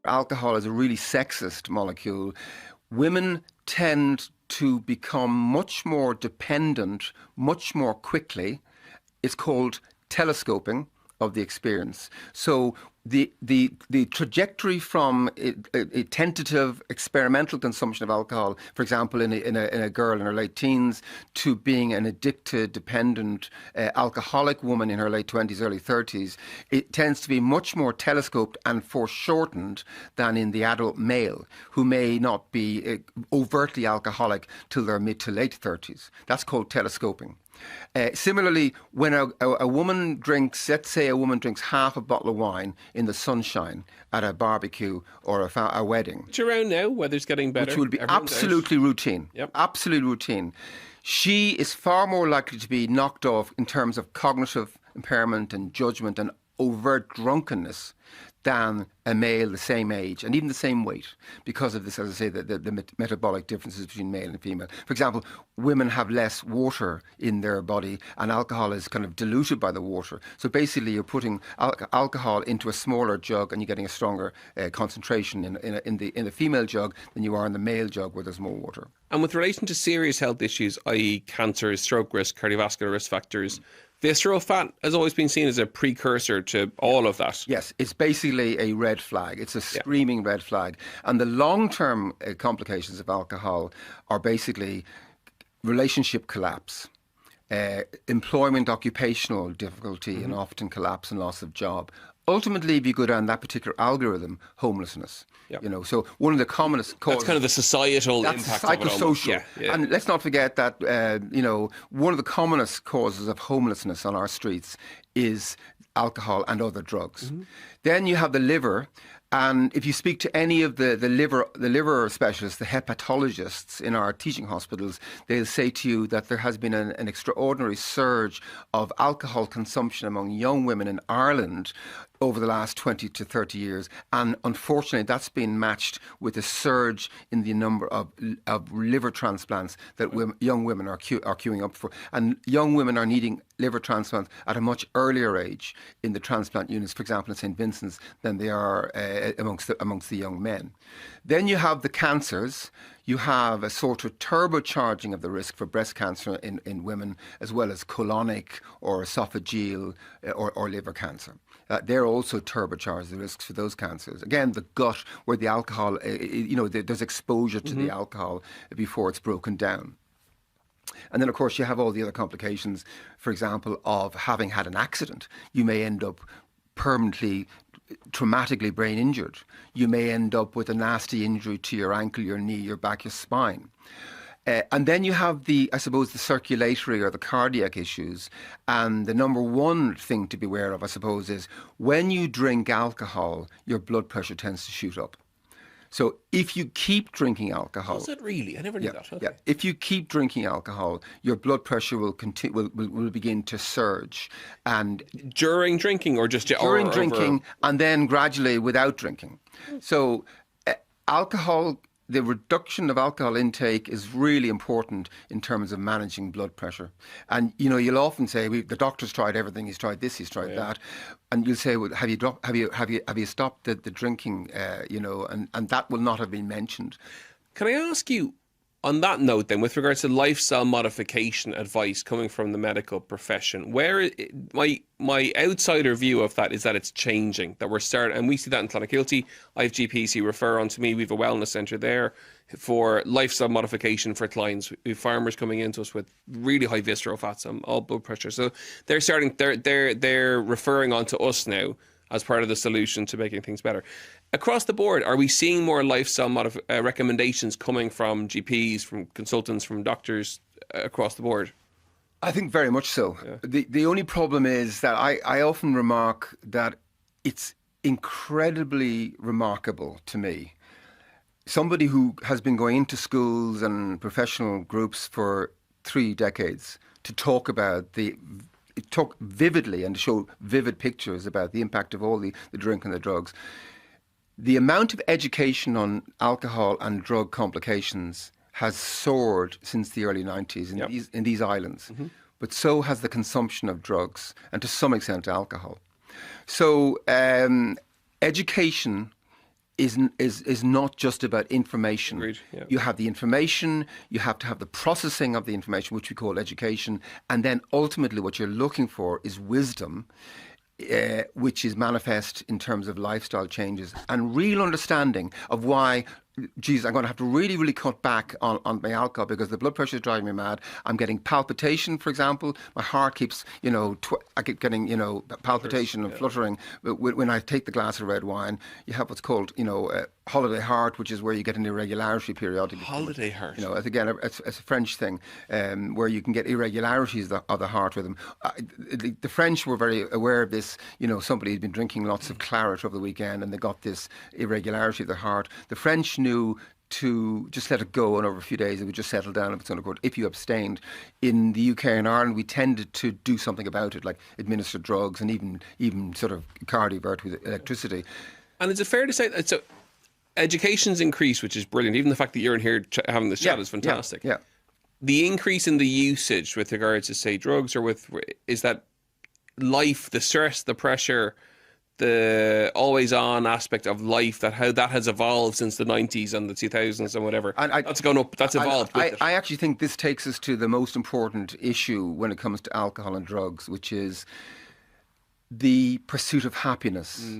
alcohol is a really sexist molecule. Women tend to become much more dependent, much more quickly. It's called telescoping of the experience. So the trajectory from a tentative experimental consumption of alcohol, for example, in a girl in her late teens, to being an addicted, dependent, alcoholic woman in her late 20s, early 30s, it tends to be much more telescoped and foreshortened than in the adult male, who may not be overtly alcoholic till their mid to late 30s. That's called telescoping. Similarly, when a woman drinks, let's say a woman drinks half a bottle of wine in the sunshine at a barbecue or a wedding. Which around now, weather's getting better. Which will be absolutely routine. Yep. Absolute routine. She is far more likely to be knocked off in terms of cognitive impairment and judgment and overt drunkenness than a male the same age and even the same weight, because of this, as I say, the metabolic differences between male and female. For example, women have less water in their body and alcohol is kind of diluted by the water. So basically you're putting alcohol into a smaller jug and you're getting a stronger concentration in the female jug than you are in the male jug where there's more water. And with relation to serious health issues, i.e. cancer, stroke risk, cardiovascular risk factors, visceral fat has always been seen as a precursor to all of that. Yes, it's basically a red flag. It's a screaming red flag. And the long-term complications of alcohol are basically relationship collapse, employment, occupational difficulty, and often collapse and loss of job. Ultimately, if you go down that particular algorithm, homelessness. Yep. You know, so one of the commonest causes. That's kind of the societal impact of it. Psychosocial. Yeah. And let's not forget that, one of the commonest causes of homelessness on our streets is alcohol and other drugs. Mm-hmm. Then you have the liver. And if you speak to any of the liver specialists, the hepatologists in our teaching hospitals, they'll say to you that there has been an extraordinary surge of alcohol consumption among young women in Ireland over the last 20 to 30 years. And unfortunately, that's been matched with a surge in the number of liver transplants that young women are queuing up for. And young women are needing liver transplants at a much earlier age in the transplant units, for example, in St. Vincent's, than they are amongst the young men. Then you have the cancers. You have a sort of turbocharging of the risk for breast cancer in women, as well as colonic or esophageal or liver cancer. They're also turbocharge the risks for those cancers. Again, the gut, where the alcohol, there's exposure to the alcohol before it's broken down. And then, of course, you have all the other complications, for example, of having had an accident. You may end up permanently, traumatically brain injured. You may end up with a nasty injury to your ankle, your knee, your back, your spine. And then you have the circulatory or the cardiac issues. And the number one thing to be aware of, I suppose, is when you drink alcohol, your blood pressure tends to shoot up. So if you keep drinking alcohol... Does it really? I never knew that. Okay. Yeah. If you keep drinking alcohol, your blood pressure will begin to surge. And during drinking or just... During drinking and then gradually without drinking. So alcohol... The reduction of alcohol intake is really important in terms of managing blood pressure. And, you'll often say, the doctor's tried everything, he's tried this, he's tried that. And you'll say, well, have you stopped the drinking, and that will not have been mentioned. Can I ask you, on that note then, with regards to lifestyle modification advice coming from the medical profession, where my outsider view of that is that it's changing, that we're starting, and we see that in Clonakilty. I have GPs who refer on to me. We have a wellness centre there for lifestyle modification for clients. We have farmers coming into us with really high visceral fats and all blood pressure. So they're referring on to us now as part of the solution to making things better. Across the board, are we seeing more lifestyle recommendations coming from GPs, from consultants, from doctors across the board? I think very much so. Yeah. The only problem is that I often remark that it's incredibly remarkable to me. Somebody who has been going into schools and professional groups for 3 decades to talk vividly and to show vivid pictures about the impact of all the drink and the drugs. The amount of education on alcohol and drug complications has soared since the early 90s in these islands. Mm-hmm. But so has the consumption of drugs and to some extent alcohol. So education is not just about information. Agreed, yeah. You have the information, you have to have the processing of the information, which we call education, and then ultimately what you're looking for is wisdom, which is manifest in terms of lifestyle changes and real understanding of why, geez, I'm going to have to really, really cut back on my alcohol because the blood pressure is driving me mad. I'm getting palpitation, for example. My heart keeps, I keep getting, palpitation and fluttering. When I take the glass of red wine, you have what's called, holiday heart, which is where you get an irregularity periodically. Holiday heart. Again, it's a French thing where you can get irregularities of the heart rhythm. The French were very aware of this. Somebody had been drinking lots of claret over the weekend and they got this irregularity of the heart. The French knew to just let it go, and over a few days it would just settle down if it's undercooked. If you abstained. In the UK and Ireland, we tended to do something about it, like administer drugs and even sort of cardiovert with electricity. And is it fair to say that education's increased, which is brilliant. Even the fact that you're in here having this chat is fantastic. Yeah. The increase in the usage with regards to, say, drugs is that life, the stress, the pressure, the always-on aspect of life, how that has evolved since the 90s and the 2000s and whatever. That's gone up. That's evolved. I actually think this takes us to the most important issue when it comes to alcohol and drugs, which is the pursuit of happiness.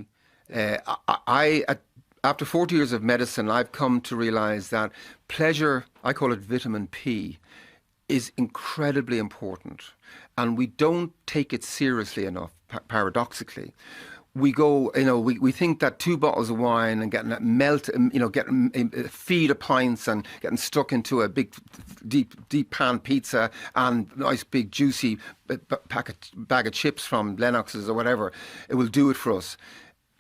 After 40 years of medicine, I've come to realize that pleasure, I call it vitamin P, is incredibly important. And we don't take it seriously enough, paradoxically. We go, we think that 2 bottles of wine and getting that getting feed of pints and getting stuck into a big, deep pan pizza and nice big juicy bag of chips from Lennox's or whatever, it will do it for us.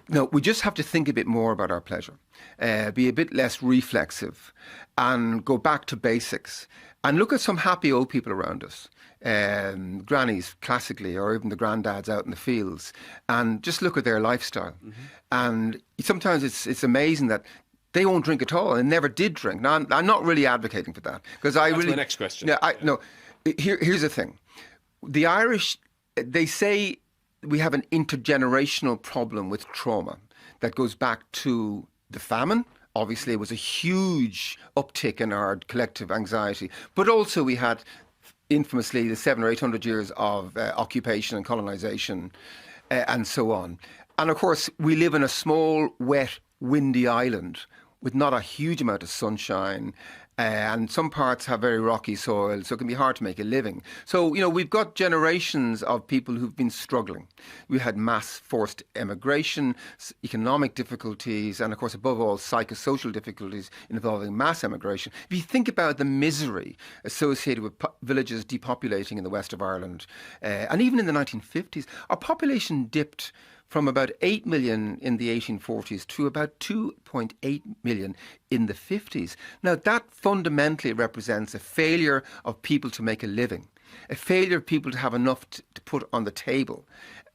No, we just have to think a bit more about our pleasure, be a bit less reflexive and go back to basics and look at some happy old people around us, grannies classically, or even the granddads out in the fields, and just look at their lifestyle. Mm-hmm. And sometimes it's amazing that they won't drink at all and never did drink. Now, I'm not really advocating for that because That's my next question. No, here's the thing. The Irish, they say, we have an intergenerational problem with trauma that goes back to the famine. Obviously, it was a huge uptick in our collective anxiety. But also we had infamously the 700 or 800 years of occupation and colonization and so on. And of course, we live in a small, wet, windy island with not a huge amount of sunshine. And some parts have very rocky soil, so it can be hard to make a living. So, we've got generations of people who've been struggling. We had mass forced emigration, economic difficulties, and of course, above all, psychosocial difficulties involving mass emigration. If you think about the misery associated with villages depopulating in the west of Ireland, and even in the 1950s, our population dipped from about 8 million in the 1840s to about 2.8 million in the 50s. Now, that fundamentally represents a failure of people to make a living, a failure of people to have enough to put on the table,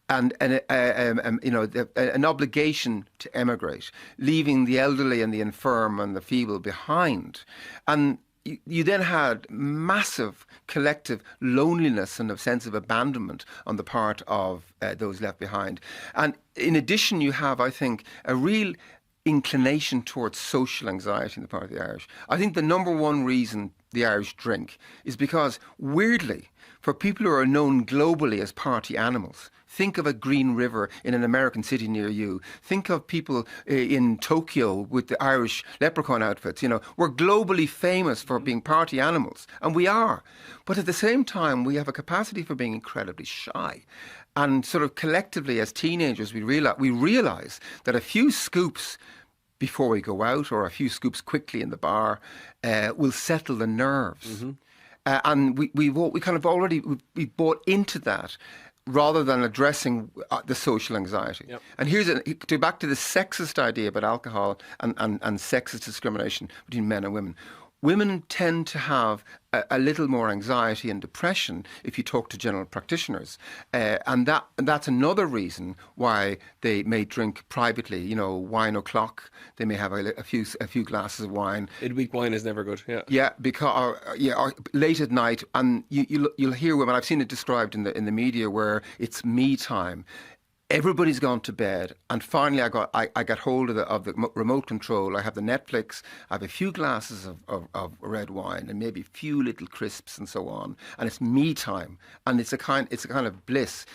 and an obligation to emigrate, leaving the elderly and the infirm and the feeble behind. And you then had massive collective loneliness and a sense of abandonment on the part of those left behind. And in addition, you have, I think, a real inclination towards social anxiety on the part of the Irish. I think the number one reason the Irish drink is because, weirdly, for people who are known globally as party animals, think of a green river in an American city near you. Think of people in Tokyo with the Irish leprechaun outfits. We're globally famous for being party animals, and we are. But at the same time, we have a capacity for being incredibly shy. And sort of collectively as teenagers, we realize that a few scoops before we go out or a few scoops quickly in the bar will settle the nerves. Mm-hmm. And we bought into that rather than addressing the social anxiety. Yep. And back to the sexist idea about alcohol and sexist discrimination between men and women. Women tend to have a little more anxiety and depression if you talk to general practitioners. And that's another reason why they may drink privately, wine o'clock. They may have a few glasses of wine. Midweek wine is never good, yeah. Yeah, because or late at night. And you'll hear women, I've seen it described in the media, where it's me time. Everybody's gone to bed, and finally I got hold of the remote control. I have the Netflix. I have a few glasses of red wine and maybe a few little crisps and so on, and it's me time, and it's a kind of bliss.